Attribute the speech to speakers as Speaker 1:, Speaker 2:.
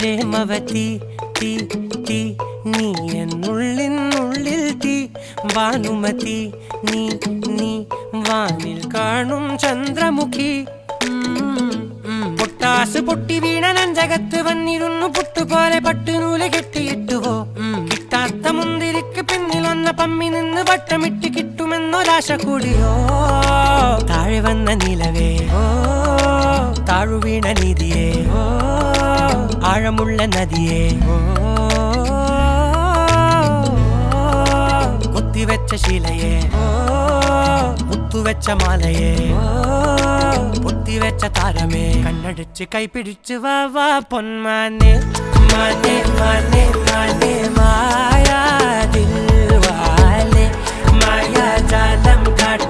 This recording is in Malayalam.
Speaker 1: പ്രേമവതി തീ തീ നീ എന്നുള്ളിൽ തീ ഭാനുമതി നീ നീ വാനിൽ കാണും ചന്ദ്രമുഖി പൊട്ടാസ് പൊട്ടി വീണ നെഞ്ചകത്ത് വന്നിരുന്നു പുട്ടുപോലെ പട്ടുനൂല് കെട്ടിയിട്ടുവോ കിട്ടാത്ത മുന്തിരിക്ക് പിന്നിൽ വന്ന പമ്മി നിന്ന് വട്ടമിട്ട് കിട്ടുമെന്നൊരാശ കൂടിയോ താഴെ വന്ന നിലവേ താഴു വീണ നിധിയേ ആഴമുള്ള നദിയേ കൊത്തിവെച്ച ശിലയേ മുത്തുവെച്ച മാലയേ പൊത്തിവെച്ച താരമേ കണ്ണടിച്ച് കൈപിടിച്ച് വാ വാ പൊന്മാനെ മാനെ മാനെ മാനെ മായാ ദിൽവാലെ മായാ ജാലം കാട്ടി